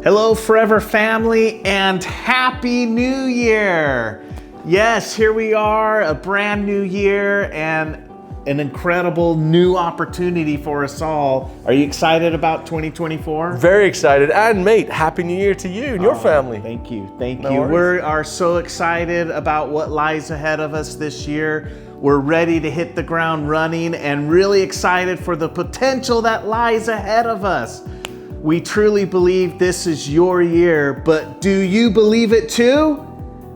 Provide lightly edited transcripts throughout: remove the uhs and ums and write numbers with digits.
Hello, Forever family, and Happy New Year! Yes, here we are, a brand new year and an incredible new opportunity for us all. Are you excited about 2024? Very excited. And mate, Happy New Year to you and your family. Thank you, thank No you. worries. We are so excited about what lies ahead of us this year. We're ready to hit the ground running and really excited for the potential that lies ahead of us. We truly believe this is your year, but do you believe it too?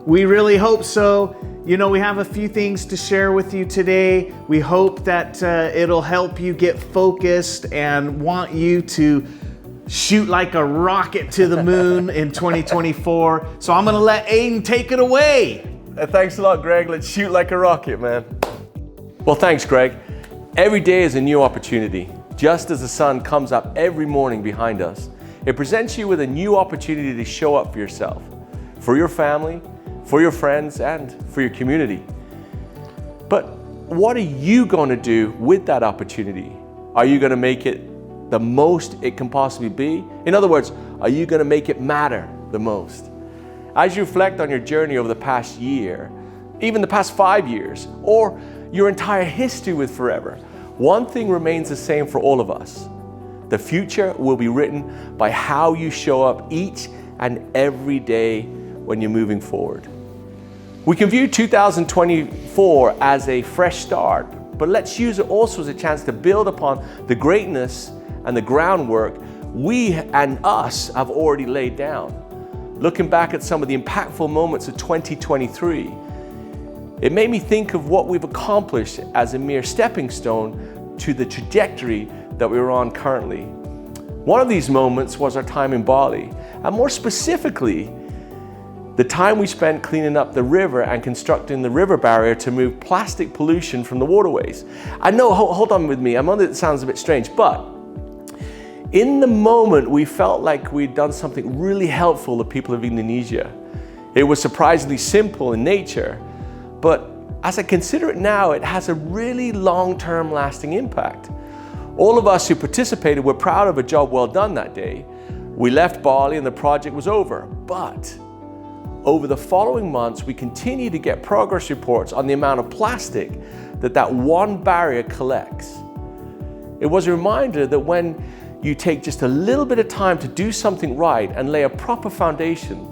We really hope so. You know, we have a few things to share with you today. We hope that it'll help you get focused and want you to shoot like a rocket to the moon in 2024. So I'm gonna let Aiden take it away. Thanks a lot, Greg. Let's shoot like a rocket, man. Well, thanks, Greg. Every day is a new opportunity. Just as the sun comes up every morning behind us, it presents you with a new opportunity to show up for yourself, for your family, for your friends, and for your community. But what are you going to do with that opportunity? Are you going to make it the most it can possibly be? In other words, are you going to make it matter the most? As you reflect on your journey over the past year, even the past 5 years, or your entire history with Forever, one thing remains the same for all of us. The future will be written by how you show up each and every day when you're moving forward. We can view 2024 as a fresh start, but let's use it also as a chance to build upon the greatness and the groundwork we and us have already laid down. Looking back at some of the impactful moments of 2023, it made me think of what we've accomplished as a mere stepping stone to the trajectory that we're on currently. One of these moments was our time in Bali, and more specifically, the time we spent cleaning up the river and constructing the river barrier to move plastic pollution from the waterways. I know, hold on with me, I know that it sounds a bit strange, but in the moment we felt like we'd done something really helpful to people of Indonesia. It was surprisingly simple in nature, but as I consider it now, it has a really long-term lasting impact. All of us who participated were proud of a job well done that day. We left Bali and the project was over, but over the following months, we continued to get progress reports on the amount of plastic that one barrier collects. It was a reminder that when you take just a little bit of time to do something right and lay a proper foundation,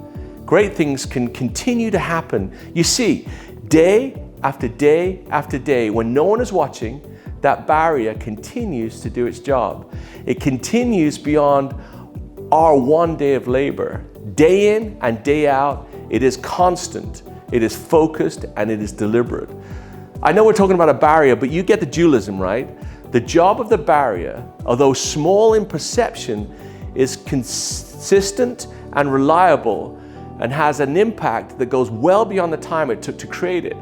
great things can continue to happen. You see, day after day after day, when no one is watching, that barrier continues to do its job. It continues beyond our one day of labor. Day in and day out, it is constant, it is focused, and it is deliberate. I know we're talking about a barrier, but you get the dualism, right? The job of the barrier, although small in perception, is consistent and reliable and has an impact that goes well beyond the time it took to create it.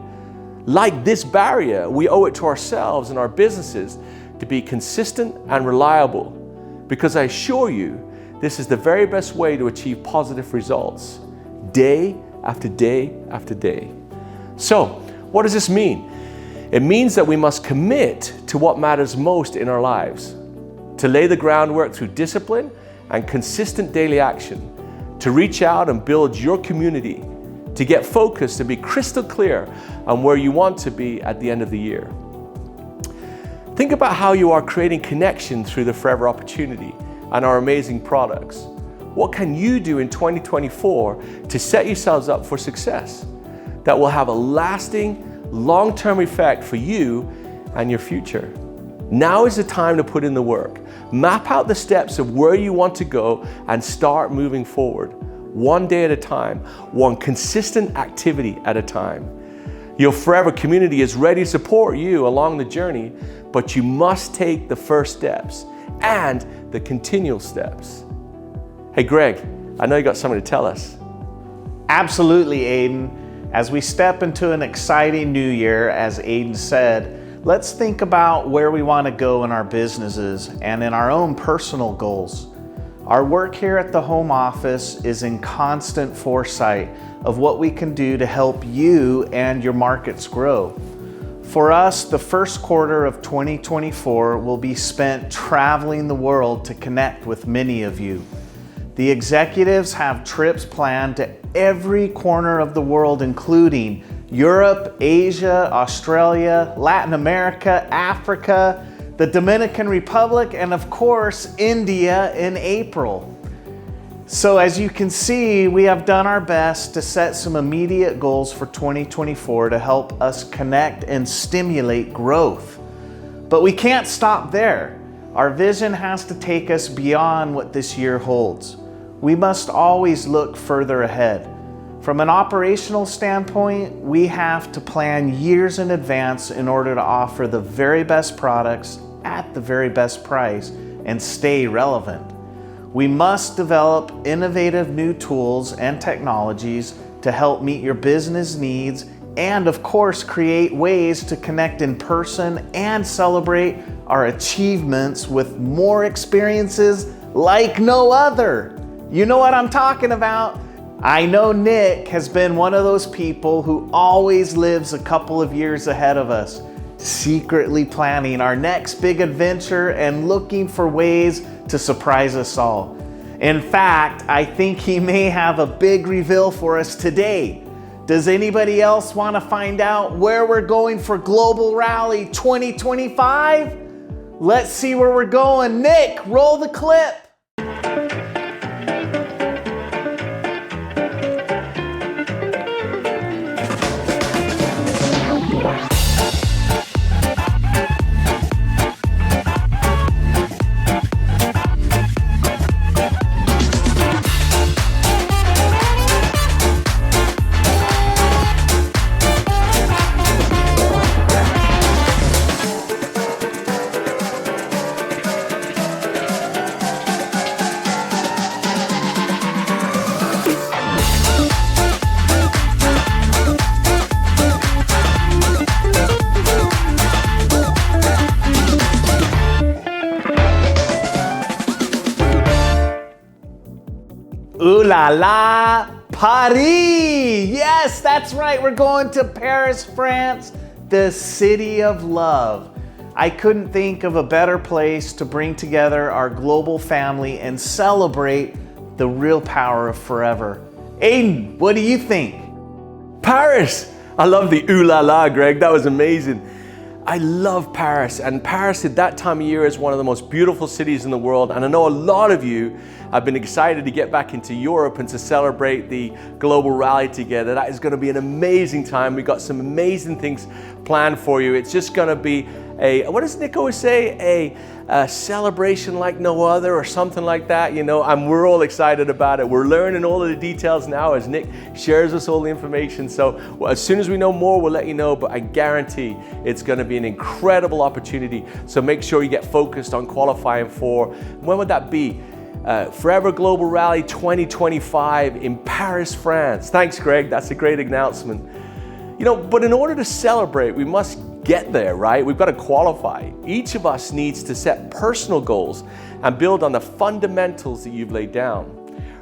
Like this barrier, we owe it to ourselves and our businesses to be consistent and reliable, because I assure you, this is the very best way to achieve positive results, day after day after day. So, what does this mean? It means that we must commit to what matters most in our lives, to lay the groundwork through discipline and consistent daily action, to reach out and build your community, to get focused and be crystal clear on where you want to be at the end of the year. Think about how you are creating connection through the Forever opportunity and our amazing products. What can you do in 2024 to set yourselves up for success that will have a lasting, long-term effect for you and your future? Now is the time to put in the work. Map out the steps of where you want to go and start moving forward, one day at a time, one consistent activity at a time. Your Forever community is ready to support you along the journey, but you must take the first steps and the continual steps. Hey Greg, I know you got something to tell us. Absolutely, Aiden. As we step into an exciting new year, as Aiden said, let's think about where we want to go in our businesses and in our own personal goals. Our work here at the home office is in constant foresight of what we can do to help you and your markets grow. For us, the first quarter of 2024 will be spent traveling the world to connect with many of you. The executives have trips planned to every corner of the world, including Europe, Asia, Australia, Latin America, Africa, the Dominican Republic, and of course, India in April. So as you can see, we have done our best to set some immediate goals for 2024 to help us connect and stimulate growth. But we can't stop there. Our vision has to take us beyond what this year holds. We must always look further ahead. From an operational standpoint, we have to plan years in advance in order to offer the very best products at the very best price and stay relevant. We must develop innovative new tools and technologies to help meet your business needs and, of course, create ways to connect in person and celebrate our achievements with more experiences like no other. You know what I'm talking about? I know Nick has been one of those people who always lives a couple of years ahead of us, secretly planning our next big adventure and looking for ways to surprise us all. In fact, I think he may have a big reveal for us today. Does anybody else want to find out where we're going for Global Rally 2025? Let's see where we're going. Nick, roll the clip. Ooh la la, Paris! Yes, that's right, we're going to Paris, France, the city of love. I couldn't think of a better place to bring together our global family and celebrate the real power of forever. Aiden, what do you think? Paris! I love the ooh la la, Greg. That was amazing. I love Paris, and Paris at that time of year is one of the most beautiful cities in the world, and I know a lot of you have been excited to get back into Europe and to celebrate the global rally together. That is going to be an amazing time. We've got some amazing things planned for you. It's just going to be what does Nick always say? A celebration like no other, or something like that, you know, and we're all excited about it. We're learning all of the details now as Nick shares us all the information. So as soon as we know more, we'll let you know, but I guarantee it's going to be an incredible opportunity. So make sure you get focused on qualifying for, when would that be? Forever Global Rally 2025 in Paris, France. Thanks, Greg. That's a great announcement. You know, but in order to celebrate, we must get there, right? We've got to qualify. Each of us needs to set personal goals and build on the fundamentals that you've laid down.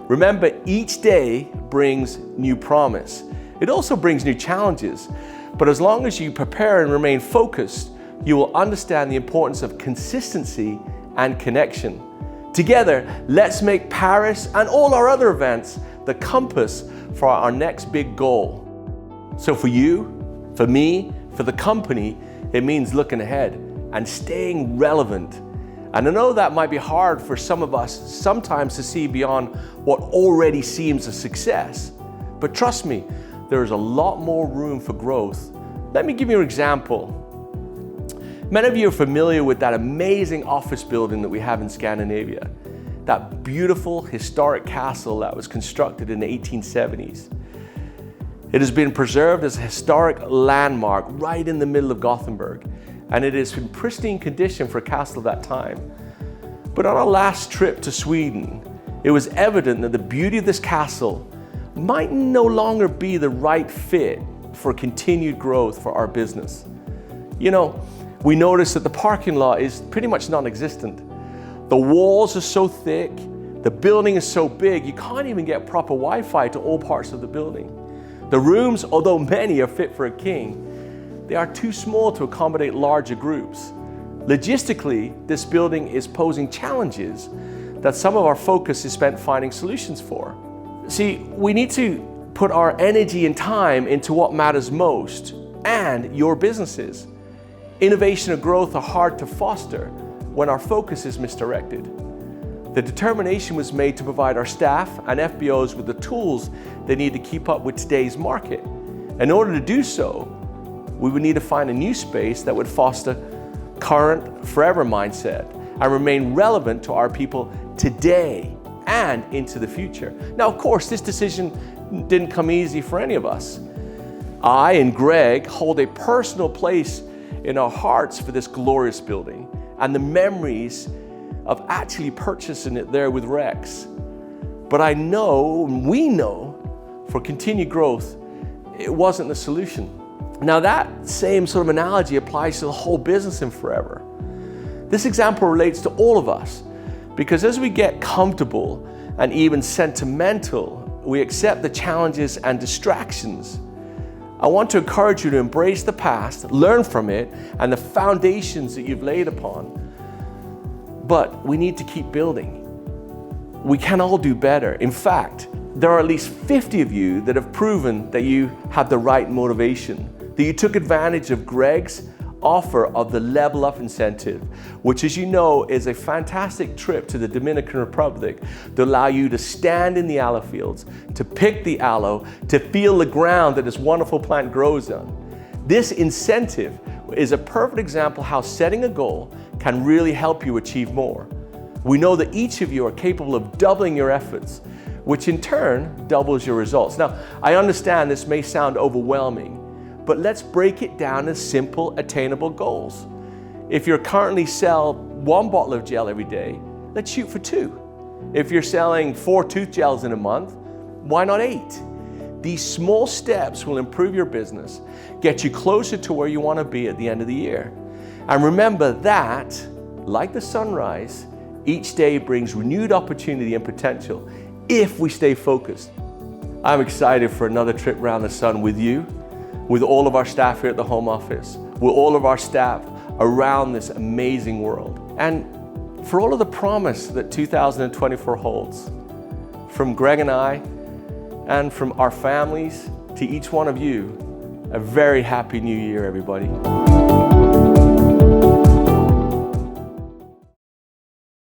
Remember, each day brings new promise. It also brings new challenges. But as long as you prepare and remain focused, you will understand the importance of consistency and connection. Together, let's make Paris and all our other events the compass for our next big goal. So for you, for me, for the company, it means looking ahead and staying relevant. And I know that might be hard for some of us sometimes to see beyond what already seems a success. But trust me, there is a lot more room for growth. Let me give you an example. Many of you are familiar with that amazing office building that we have in Scandinavia. That beautiful historic castle that was constructed in the 1870s. It has been preserved as a historic landmark right in the middle of Gothenburg, and it is in pristine condition for a castle of that time. But on our last trip to Sweden, it was evident that the beauty of this castle might no longer be the right fit for continued growth for our business. You know, we noticed that the parking lot is pretty much non-existent. The walls are so thick, the building is so big, you can't even get proper Wi-Fi to all parts of the building. The rooms, although many are fit for a king, they are too small to accommodate larger groups. Logistically, this building is posing challenges that some of our focus is spent finding solutions for. See, we need to put our energy and time into what matters most, and your businesses. Innovation and growth are hard to foster when our focus is misdirected. The determination was made to provide our staff and FBOs with the tools they need to keep up with today's market. In order to do so, we would need to find a new space that would foster current, forever mindset and remain relevant to our people today and into the future. Now, of course, this decision didn't come easy for any of us. I and Greg hold a personal place in our hearts for this glorious building and the memories of actually purchasing it there with Rex. But I know, we know, for continued growth, it wasn't the solution. Now that same sort of analogy applies to the whole business in Forever. This example relates to all of us because as we get comfortable and even sentimental, we accept the challenges and distractions. I want to encourage you to embrace the past, learn from it, and the foundations that you've laid upon. But we need to keep building. We can all do better. In fact, there are at least 50 of you that have proven that you have the right motivation, that you took advantage of Greg's offer of the Level Up incentive, which, as you know, is a fantastic trip to the Dominican Republic to allow you to stand in the aloe fields, to pick the aloe, to feel the ground that this wonderful plant grows on. This incentive is a perfect example how setting a goal can really help you achieve more. We know that each of you are capable of doubling your efforts, which in turn doubles your results. Now, I understand this may sound overwhelming, but let's break it down as simple, attainable goals. If you're currently selling 1 bottle of gel every day, let's shoot for 2. If you're selling 4 tooth gels in a month, why not 8? These small steps will improve your business, get you closer to where you want to be at the end of the year. And remember that, like the sunrise, each day brings renewed opportunity and potential if we stay focused. I'm excited for another trip around the sun with you, with all of our staff here at the home office, with all of our staff around this amazing world, and for all of the promise that 2024 holds. From Greg and I, and from our families to each one of you, a very happy new year, everybody.